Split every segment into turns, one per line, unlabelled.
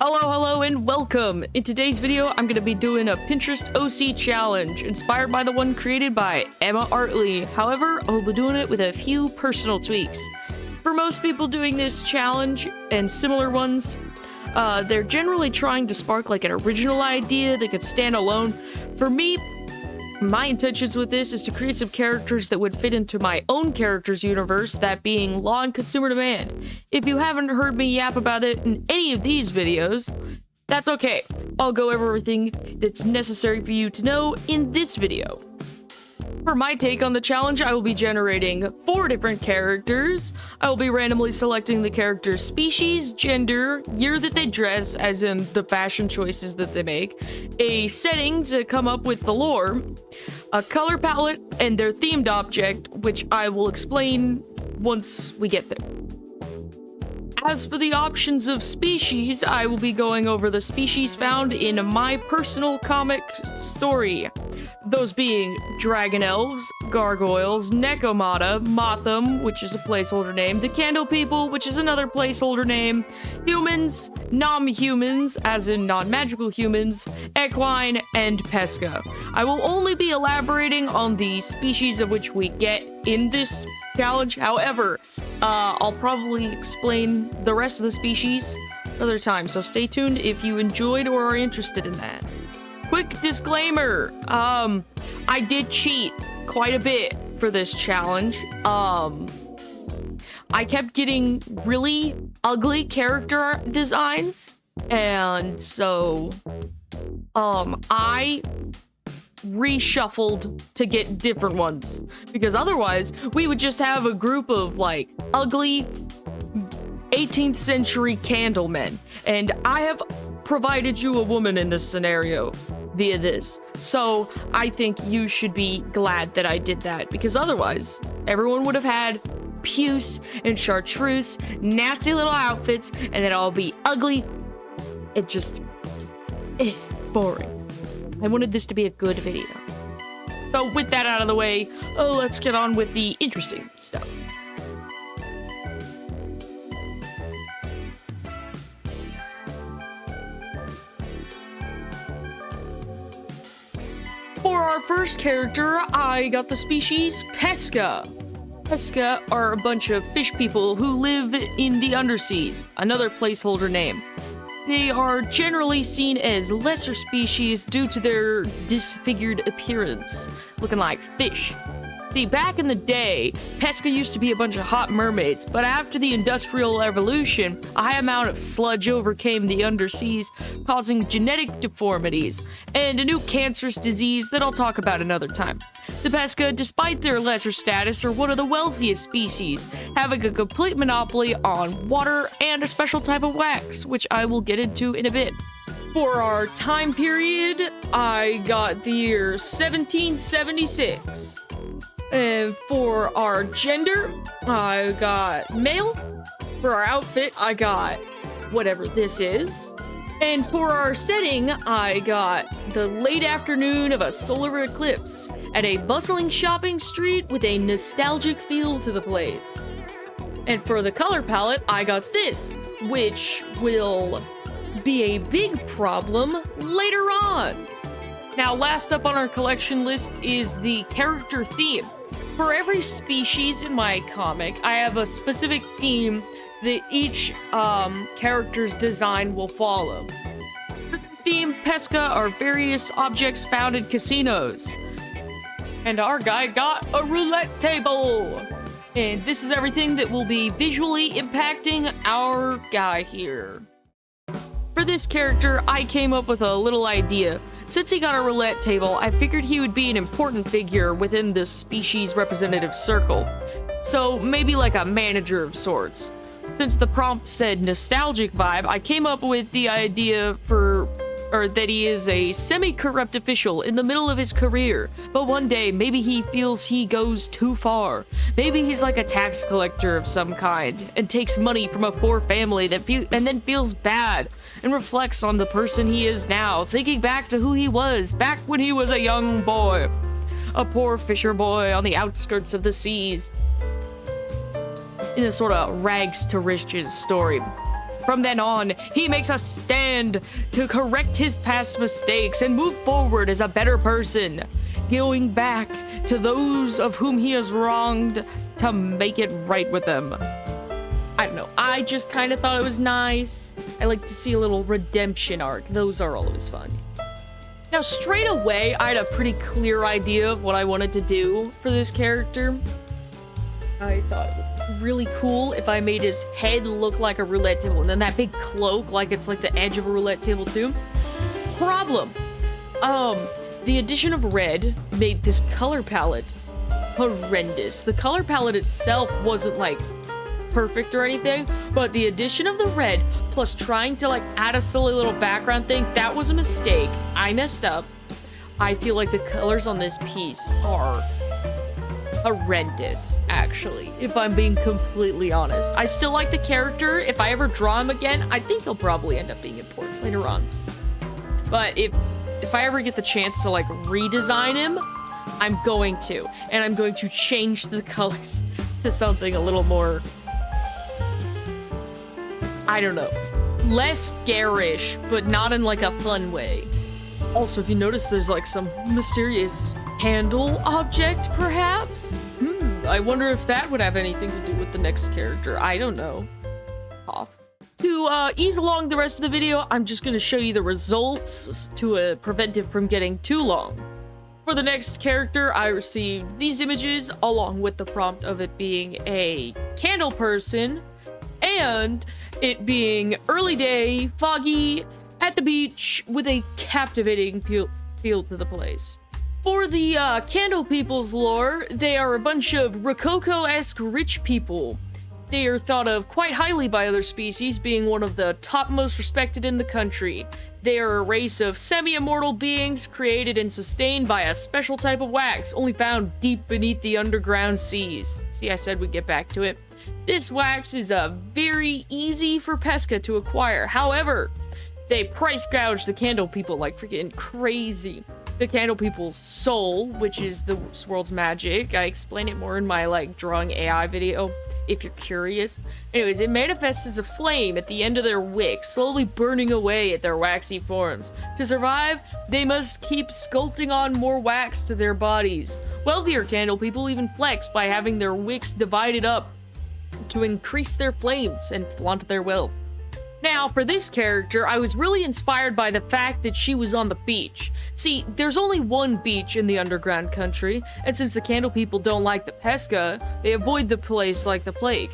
Hello, and welcome! In today's video, I'm going to be doing a Pinterest OC challenge, inspired by the one created by Emma Artley. However, I will be doing it with a few personal tweaks. For most people doing this challenge, and similar ones, they're generally trying to spark like an original idea that could stand alone. For me, my intentions with this is to create some characters that would fit into my own character's universe, that being law and consumer demand. If you haven't heard me yap about it in any of these videos, that's okay. I'll go over everything that's necessary for you to know in this video. For my take on the challenge, I will be generating 4 different characters. I will be randomly selecting the character's species, gender, year that they dress, as in the fashion choices that they make, a setting to come up with the lore, a color palette, and their themed object, which I will explain once we get there. As for the options of species, I will be going over the species found in my personal comic story. Those being dragon elves, gargoyles, Necroada, Motham, which is a placeholder name, the Candle People, which is another placeholder name, humans, non-humans, as in non-magical humans, Equin, and Pesca. I will only be elaborating on the species of which we get in this challenge. However, I'll probably explain the rest of the species another time, so stay tuned if you enjoyed or are interested in that. Quick disclaimer, I did cheat quite a bit for this challenge. I kept getting really ugly character designs, and so, I reshuffled to get different ones, because otherwise we would just have a group of like ugly 18th century candle men, and I have provided you a woman in this scenario via this, so I think you should be glad that I did that, because otherwise everyone would have had puce and chartreuse, nasty little outfits, and then all be ugly and just boring. I wanted this to be a good video. So with that out of the way, let's get on with the interesting stuff. For our first character, I got the species Pesca. Pesca are a bunch of fish people who live in the underseas, another placeholder name. They are generally seen as lesser species due to their disfigured appearance, looking like fish. See, back in the day, Pesca used to be a bunch of hot mermaids, but after the Industrial Revolution, a high amount of sludge overcame the underseas, causing genetic deformities, and a new cancerous disease that I'll talk about another time. The Pesca, despite their lesser status, are one of the wealthiest species, having a complete monopoly on water and a special type of wax, which I will get into in a bit. For our time period, I got the year 1776. And for our gender, I got male. For our outfit, I got whatever this is. And for our setting, I got the late afternoon of a solar eclipse at a bustling shopping street with a nostalgic feel to the place. And for the color palette, I got this, which will be a big problem later on. Now, last up on our collection list is the character theme. For every species in my comic, I have a specific theme that each character's design will follow. For the theme, Pesca are various objects found in casinos. And our guy got a roulette table! And this is everything that will be visually impacting our guy here. For this character, I came up with a little idea. Since he got a roulette table, I figured he would be an important figure within the species representative circle. So maybe like a manager of sorts. Since the prompt said nostalgic vibe, I came up with the idea that he is a semi-corrupt official in the middle of his career, but one day maybe he feels he goes too far. Maybe he's like a tax collector of some kind and takes money from a poor family and then feels bad and reflects on the person he is now, thinking back to who he was back when he was a young boy, a poor fisher boy on the outskirts of the seas, in a sort of rags to riches story. From then on, he makes a stand to correct his past mistakes and move forward as a better person, going back to those of whom he has wronged to make it right with them. I don't know, I just kind of thought it was nice. I like to see a little redemption arc. Those are always fun. Now, straight away, I had a pretty clear idea of what I wanted to do for this character. I thought it was really cool if I made his head look like a roulette table, and then that big cloak like it's like the edge of a roulette table too. Problem. The addition of red made this color palette horrendous. The color palette itself wasn't like perfect or anything, but the addition of the red plus trying to like add a silly little background thing, that was a mistake. I messed up. I feel like the colors on this piece are horrendous, actually, if I'm being completely honest. I still like the character. If I ever draw him again, I think he'll probably end up being important later on. But if I ever get the chance to like redesign him, I'm going to. And I'm going to change the colors to something a little more, I don't know, less garish, but not in like a fun way. Also, if you notice, there's like some mysterious handle object, perhaps? I wonder if that would have anything to do with the next character. I don't know. Cough. To ease along the rest of the video, I'm just going to show you the results to prevent it from getting too long. For the next character, I received these images along with the prompt of it being a candle person and it being early day, foggy, at the beach with a captivating feel to the place. For the candle people's lore, they are a bunch of Rococo-esque rich people. They are thought of quite highly by other species, being one of the top most respected in the country. They are a race of semi-immortal beings created and sustained by a special type of wax, only found deep beneath the underground seas. See, I said we'd get back to it. This wax is very easy for Pesca to acquire. However, they price gouge the candle people like freaking crazy. The candle people's soul, which is the world's magic. I explain it more in my like drawing AI video, if you're curious. Anyways, it manifests as a flame at the end of their wick, slowly burning away at their waxy forms. To survive, they must keep sculpting on more wax to their bodies. Wealthier candle people even flex by having their wicks divided up to increase their flames and flaunt their wealth. Now, for this character, I was really inspired by the fact that she was on the beach. See, there's only one beach in the underground country, and since the candle people don't like the pesca, they avoid the place like the plague.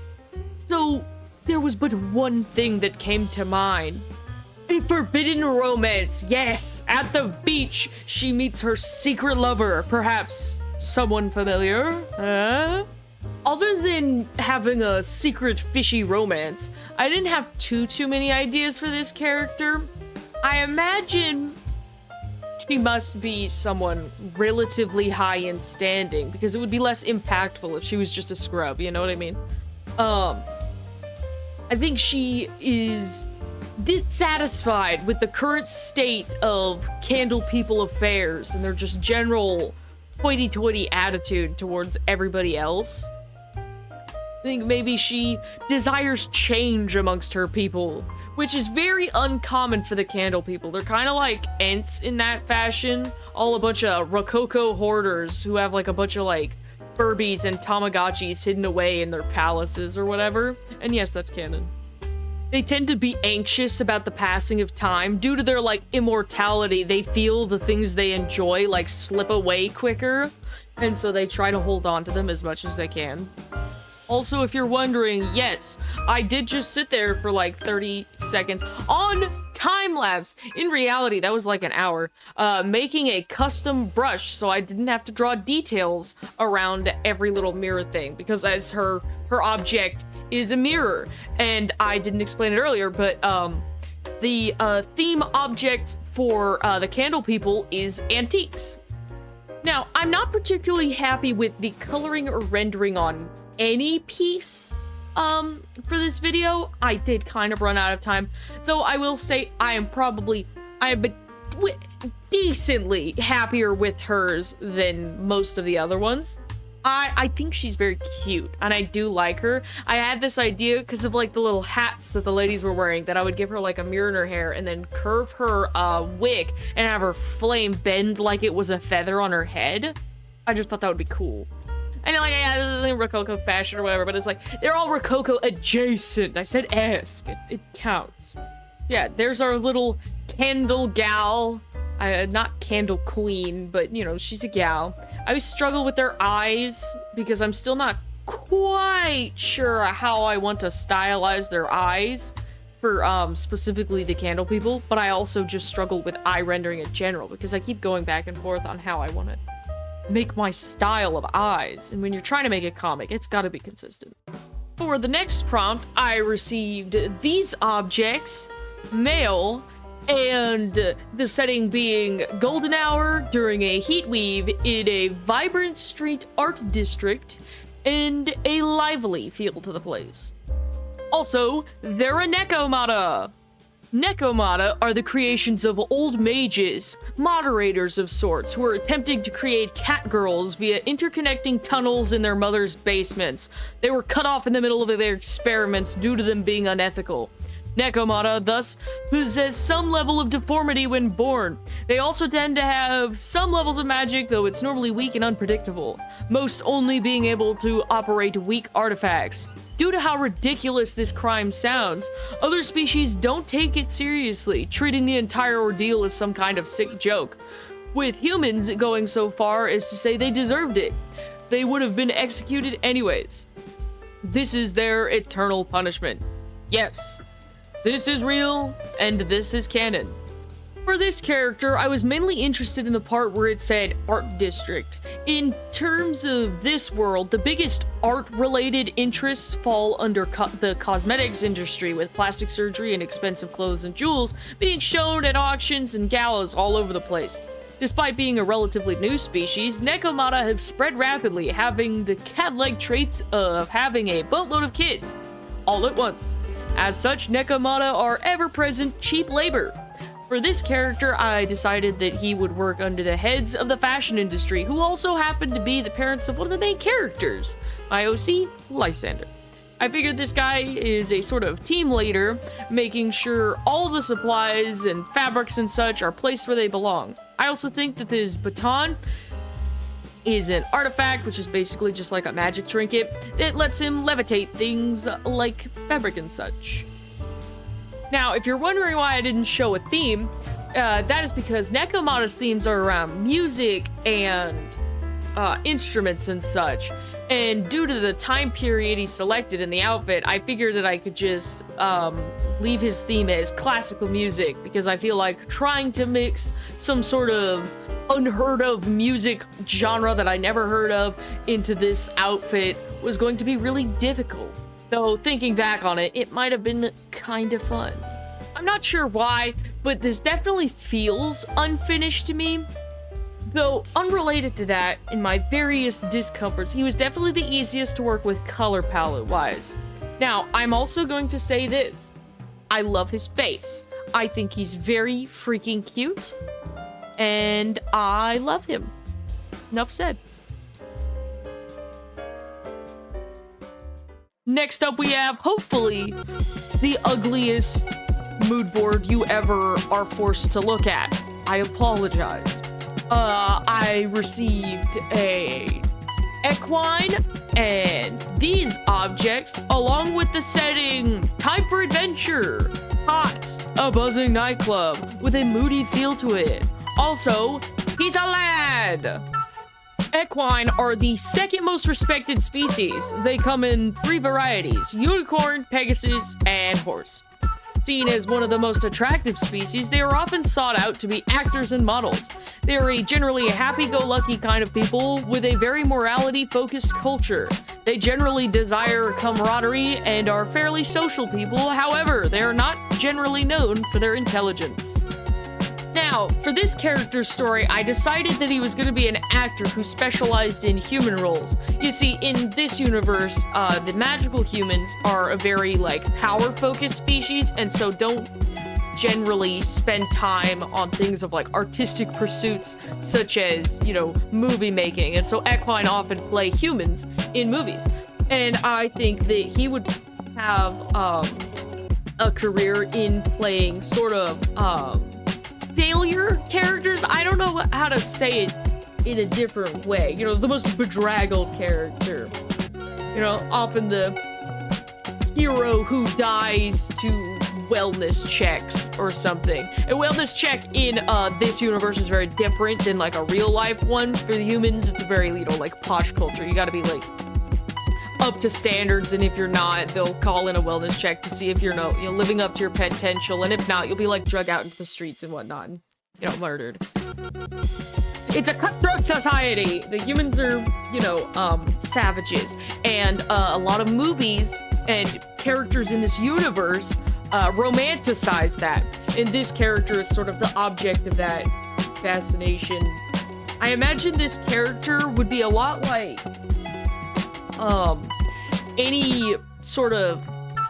So, there was but one thing that came to mind. A forbidden romance, yes! At the beach, she meets her secret lover, perhaps someone familiar, huh? Other than having a secret fishy romance, I didn't have too many ideas for this character. I imagine she must be someone relatively high in standing, because it would be less impactful if she was just a scrub, you know what I mean? I think she is dissatisfied with the current state of candle people affairs and their just general hoity-toity attitude towards everybody else. I think maybe she desires change amongst her people, which is very uncommon for the candle people. They're kind of like Ents in that fashion. All a bunch of Rococo hoarders who have like a bunch of like Furbies and Tamagotchis hidden away in their palaces or whatever. And yes, that's canon. They tend to be anxious about the passing of time. Due to their like immortality, they feel the things they enjoy like slip away quicker. And so they try to hold on to them as much as they can. Also, if you're wondering, yes, I did just sit there for like 30 seconds on time-lapse. In reality, that was like an hour, making a custom brush so I didn't have to draw details around every little mirror thing, because as her object is a mirror. And I didn't explain it earlier, but the theme object for the candle people is antiques. Now, I'm not particularly happy with the coloring or rendering on any piece for this video. I did kind of run out of time, though I will say I am decently happier with hers than most of the other ones. I think she's very cute, and I do like her. I had this idea because of like the little hats that the ladies were wearing, that I would give her like a mirror in her hair and then curve her wig and have her flame bend like it was a feather on her head. I just thought that would be cool. And like, yeah, this is Rococo fashion or whatever, but it's like, they're all Rococo adjacent. I said esque. It counts. Yeah, there's our little candle gal. Not candle queen, but you know, she's a gal. I always struggle with their eyes because I'm still not quite sure how I want to stylize their eyes for specifically the candle people, but I also just struggle with eye rendering in general because I keep going back and forth on how I want to make my style of eyes. And when you're trying to make a comic, it's got to be consistent. For the next prompt, I received these objects, male, and the setting being golden hour during a heat wave in a vibrant street art district and a lively feel to the place. Also, they're a Necroada. Necroada are the creations of old mages, moderators of sorts, who are attempting to create catgirls via interconnecting tunnels in their mother's basements. They were cut off in the middle of their experiments due to them being unethical. Necroada thus possess some level of deformity when born. They also tend to have some levels of magic, though it's normally weak and unpredictable, most only being able to operate weak artifacts. Due to how ridiculous this crime sounds, other species don't take it seriously, treating the entire ordeal as some kind of sick joke, with humans going so far as to say they deserved it. They would have been executed anyways. This is their eternal punishment. Yes, this is real, and this is canon. For this character, I was mainly interested in the part where it said art district. In terms of this world, the biggest art-related interests fall under the cosmetics industry, with plastic surgery and expensive clothes and jewels being shown at auctions and galas all over the place. Despite being a relatively new species, Necroada have spread rapidly, having the cat-like traits of having a boatload of kids, all at once. As such, Necroada are ever-present cheap labor. For this character, I decided that he would work under the heads of the fashion industry, who also happen to be the parents of one of the main characters, IOC Lysander. I figured this guy is a sort of team leader, making sure all the supplies and fabrics and such are placed where they belong. I also think that this baton is an artifact, which is basically just like a magic trinket that lets him levitate things like fabric and such. Now, if you're wondering why I didn't show a theme, that is because Necroada's themes are around music and instruments and such. And due to the time period he selected in the outfit, I figured that I could just leave his theme as classical music, because I feel like trying to mix some sort of unheard of music genre that I never heard of into this outfit was going to be really difficult. Though, thinking back on it, it might have been kind of fun. I'm not sure why, but this definitely feels unfinished to me. Though, unrelated to that, in my various discomforts, he was definitely the easiest to work with color palette-wise. Now, I'm also going to say this. I love his face. I think he's very freaking cute, and I love him. Enough said. Next up, we have, hopefully, the ugliest mood board you ever are forced to look at. I apologize. I received a Equin and these objects, along with the setting Time for Adventure, Hot, a buzzing nightclub with a moody feel to it. Also, he's a lad! Equine are the second most respected species. They come in 3 varieties: unicorn, Pegasus, and horse. Seen as one of the most attractive species, they are often sought out to be actors and models. They are generally a happy-go-lucky kind of people with a very morality-focused culture. They generally desire camaraderie and are fairly social people. However, they are not generally known for their intelligence. Now, for this character's story, I decided that he was going to be an actor who specialized in human roles. You see, in this universe, the magical humans are a very, power-focused species, and so don't generally spend time on things of like artistic pursuits, such as, you know, movie making. And so equine often play humans in movies. And I think that he would have a career in playing sort of failure characters. I don't know how to say it in a different way. You know, the most bedraggled character. You know, often the hero who dies to wellness checks or something. A wellness check in this universe is very different than like a real life one. For the humans, it's a very, you know, like posh culture. You gotta be like up to standards, and if you're not, they'll call in a wellness check to see if you're living up to your potential, and if not, you'll be like drug out into the streets and whatnot, and, you know, murdered. It's a cutthroat society. The humans are, you know, savages, and a lot of movies and characters in this universe romanticize that, and this character is sort of the object of that fascination. I imagine this character would be a lot like any sort of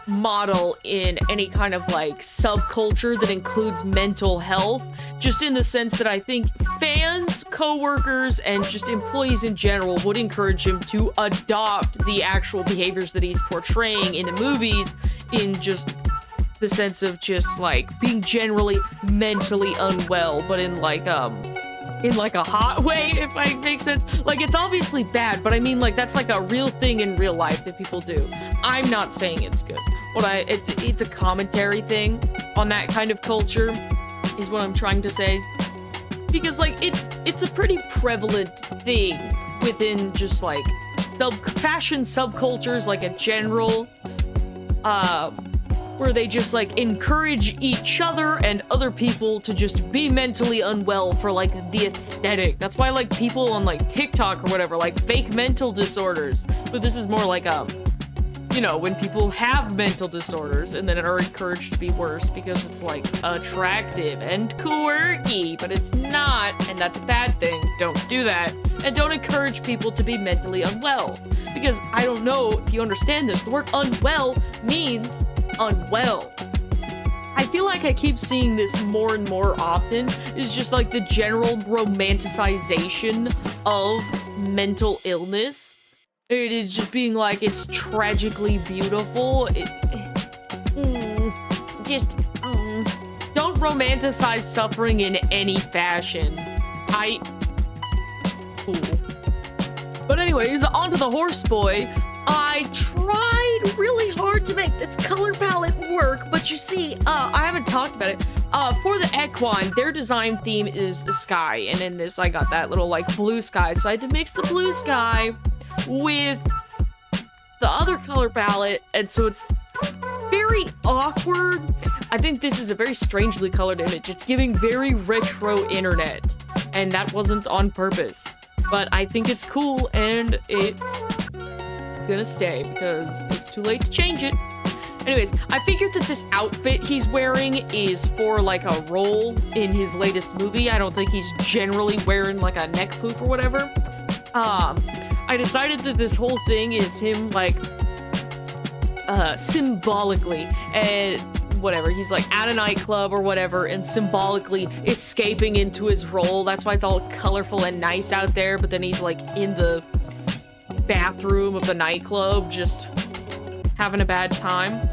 model in any kind of like subculture that includes mental health, just in the sense that I think fans, co-workers, and just employees in general would encourage him to adopt the actual behaviors that he's portraying in the movies, in just the sense of just like being generally mentally unwell, but in like a hot way, if I make sense. Like, it's obviously bad, but I mean, like, that's like a real thing in real life that people do. I'm not saying it's good. It's a commentary thing on that kind of culture, is what I'm trying to say. Because, like, it's a pretty prevalent thing within just, like, fashion subcultures, like a general, where they just like encourage each other and other people to just be mentally unwell for like the aesthetic. That's why like people on like TikTok or whatever like fake mental disorders. But this is more like you know, when people have mental disorders and then are encouraged to be worse because it's like attractive and quirky, but it's not, and that's a bad thing. Don't do that. And don't encourage people to be mentally unwell, because I don't know if you understand this, the word unwell means unwell. I feel like I keep seeing this more and more often, is just like the general romanticization of mental illness. It is just being like, it's tragically beautiful. Don't romanticize suffering in any fashion. Cool. But anyways, onto the horse boy. I tried really hard to make this color palette work, but you see, I haven't talked about it. For the Equin, their design theme is sky, and in this I got that little like blue sky, so I had to mix the blue sky with the other color palette, and so it's very awkward. I think this is a very strangely colored image. It's giving very retro internet, and that wasn't on purpose. But I think it's cool, and it's gonna stay because it's too late to change it. Anyways, I figured that this outfit he's wearing is for like a role in his latest movie. I don't think he's generally wearing like a neck poof or whatever. I decided that this whole thing is him like symbolically, and whatever, he's like at a nightclub or whatever and symbolically escaping into his role. That's why it's all colorful and nice out there, but then he's like in the bathroom of the nightclub just having a bad time.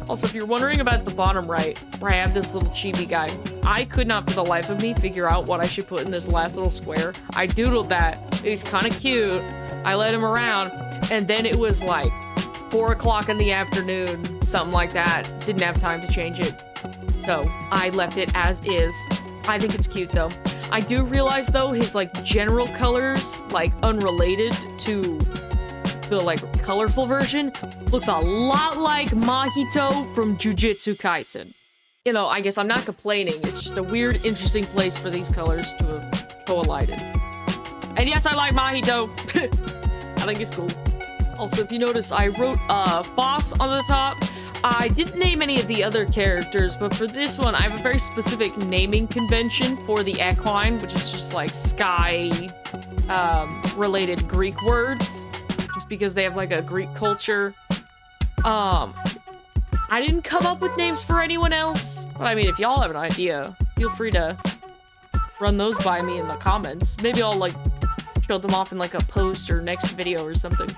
Also, if you're wondering about the bottom right, where I have this little chibi guy, I could not for the life of me figure out what I should put in this last little square. I doodled that. He's kind of cute. I let him around, and then it was like 4 o'clock in the afternoon, something like that. Didn't have time to change it, so I left it as is. I think it's cute though. I do realize though his like general colors, like unrelated to the like colorful version, looks a lot like Mahito from Jujutsu Kaisen. You know, I guess I'm not complaining. It's just a weird, interesting place for these colors to have collided. And yes, I like Mahito. I think it's cool. Also, if you notice, I wrote Foss on the top. I didn't name any of the other characters, but for this one, I have a very specific naming convention for the Equine, which is just like sky related Greek words, just because they have like a Greek culture. I didn't come up with names for anyone else, but I mean, if y'all have an idea, feel free to run those by me in the comments. Maybe I'll, like, show them off in, like, a post or next video or something.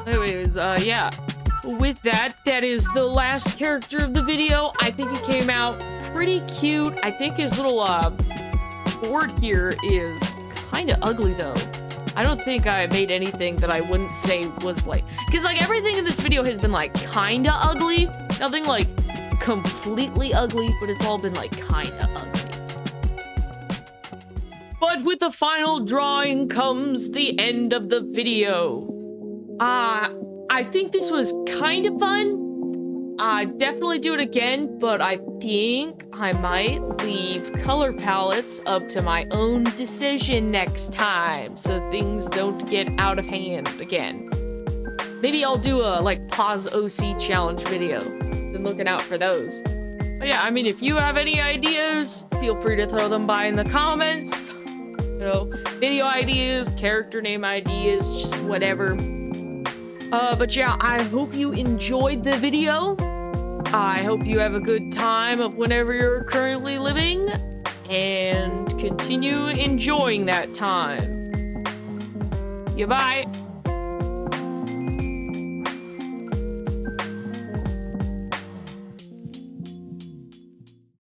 Anyways, yeah. With that, that is the last character of the video. I think he came out pretty cute. I think his little, board here is kind of ugly, though. I don't think I made anything that I wouldn't say was, like... Because, like, everything in this video has been, like, kind of ugly. Nothing, like, completely ugly, but it's all been, like, kind of ugly. But with the final drawing comes the end of the video. I think this was kind of fun. I'd definitely do it again, but I think I might leave color palettes up to my own decision next time, so things don't get out of hand again. Maybe I'll do a, like, pause OC challenge video. Been looking out for those. But yeah, I mean, if you have any ideas, feel free to throw them by in the comments. You know, video ideas, character name ideas, just whatever. But yeah, I hope you enjoyed the video. I hope you have a good time of whenever you're currently living, and continue enjoying that time. Yeah, bye.